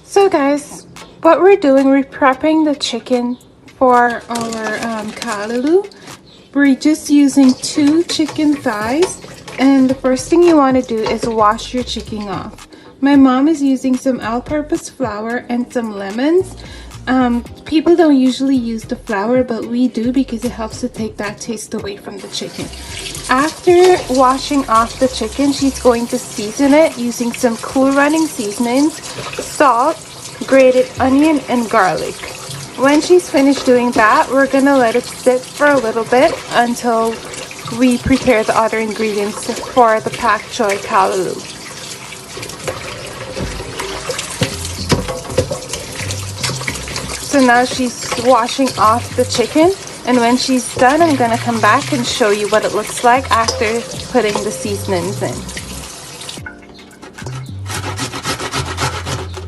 So guys, what we're doing, we're prepping the chicken for our callaloo. We're just using 2 chicken thighs, and the first thing you want to do is wash your chicken off. My mom is using some all-purpose flour and some lemons. People don't usually use the flour, but we do because it helps to take that taste away from the chicken. After washing off the chicken, she's going to season it using some cool running seasonings, salt, grated onion, and garlic. When she's finished doing that, we're gonna let it sit for a little bit until we prepare the other ingredients for the Pak Choy callaloo. So now she's washing off the chicken, and when she's done, I'm gonna come back and show you what it looks like after putting the seasonings in.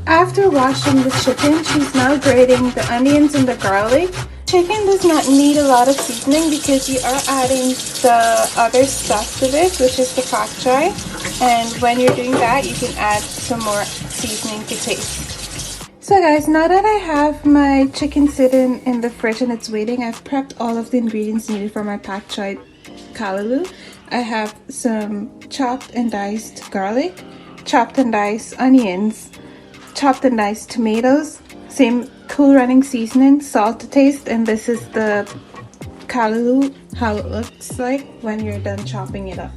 After washing the chicken, she's now grating the onions and the garlic. Chicken does not need a lot of seasoning because you are adding the other stuff to this, which is the Pak Choy. And when you're doing that, you can add some more seasoning to taste. So guys, now that I have my chicken sitting in the fridge and it's waiting, I've prepped all of the ingredients needed for my Pak Choy callaloo. I have some chopped and diced garlic, chopped and diced onions, chopped and diced tomatoes, same cool running seasoning, salt to taste, and this is the callaloo, how it looks like when you're done chopping it up.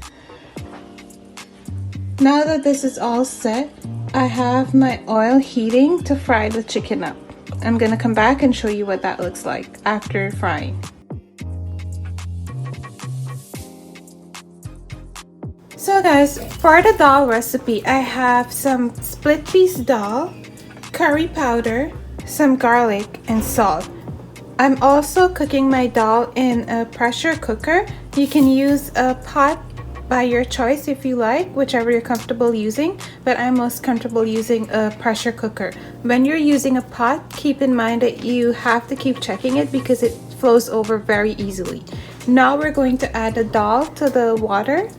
Now that this is all set, I have my oil heating to fry the chicken up. I'm gonna come back and show you what that looks like after frying. So guys, for the dal recipe, I have some split piece dal, curry powder, some garlic, and salt. I'm also cooking my dal in a pressure cooker. You can use a pot by your choice if you like, whichever you're comfortable using, but I'm most comfortable using a pressure cooker. When you're using a pot, keep in mind that you have to keep checking it because it flows over very easily. Now we're going to add the dal to the water.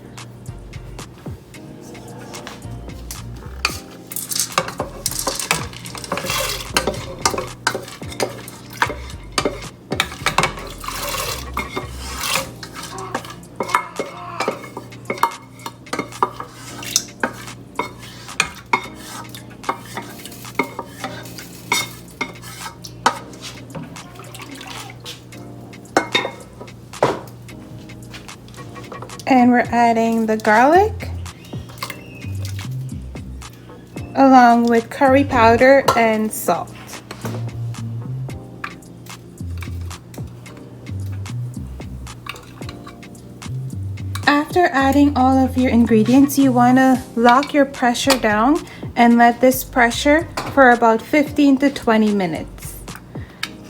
And we're adding the garlic along with curry powder and salt. After adding all of your ingredients, you want to lock your pressure down and let this pressure for about 15 to 20 minutes.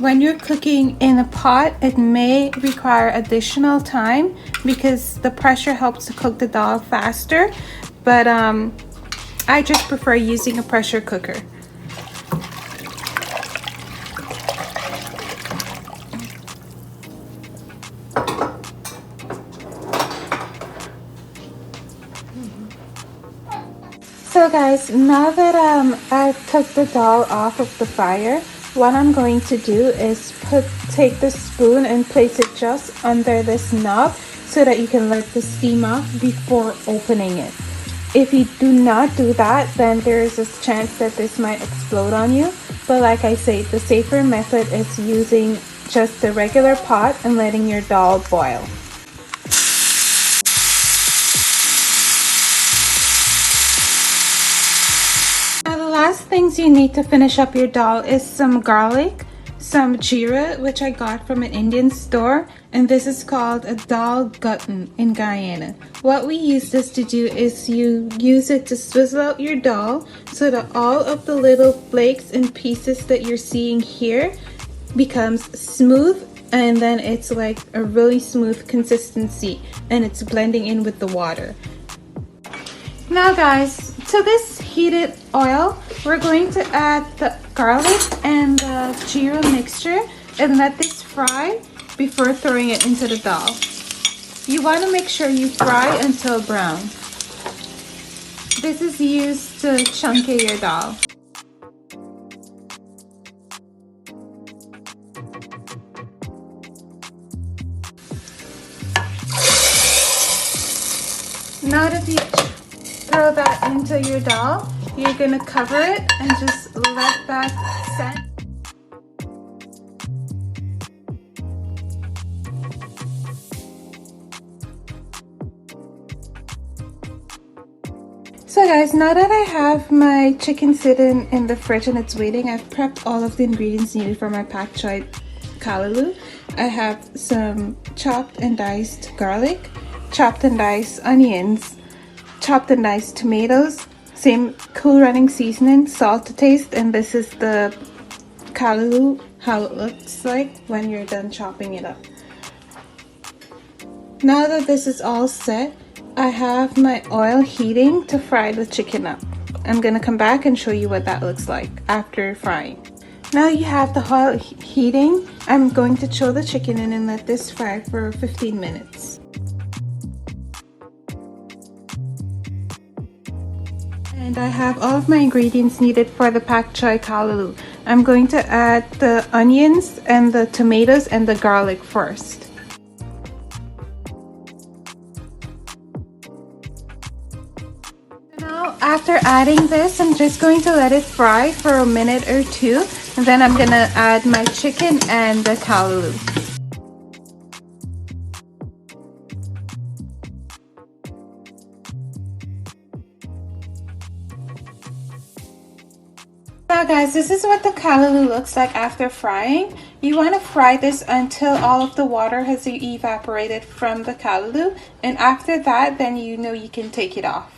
When you're cooking in a pot, it may require additional time because the pressure helps to cook the dal faster, but I just prefer using a pressure cooker. So guys, now that I've took the dal off of the fire, what I'm going to do is take the spoon and place it just under this knob so that you can let the steam off before opening it. If you do not do that, then there is a chance that this might explode on you. But like I say, the safer method is using just the regular pot and letting your dal boil. Last things you need to finish up your dal is some garlic, some jeera, which I got from an Indian store, and this is called a dal gutton in Guyana. What we use this to do is you use it to swizzle out your dal so that all of the little flakes and pieces that you're seeing here becomes smooth, and then it's like a really smooth consistency and it's blending in with the water. Now guys, to this heated oil, we're going to add the garlic and the jeera mixture and let this fry before throwing it into the dal. You want to make sure you fry until brown. This is used to chunky your dal. into your dal. You're gonna cover it and just let that set. So guys, now that I have my chicken sitting in the fridge and it's waiting, I've prepped all of the ingredients needed for my Pak Choy kalaloo. I have some chopped and diced garlic, chopped and diced onions, chopped and diced tomatoes, same cool running seasoning, salt to taste, and this is the kalaloo, how it looks like when you're done chopping it up. Now that this is all set, I have my oil heating to fry the chicken up. I'm gonna come back and show you what that looks like after frying. Now you have the oil heating, I'm going to throw the chicken in and let this fry for 15 minutes. And I have all of my ingredients needed for the Pak Choy kalaloo. I'm going to add the onions and the tomatoes and the garlic first. Now, after adding this, I'm just going to let it fry for a minute or two, and then I'm gonna add my chicken and the kalaloo. Now guys, this is what the kalaloo looks like after frying. You want to fry this until all of the water has evaporated from the kalaloo, and after that, then you know you can take it off.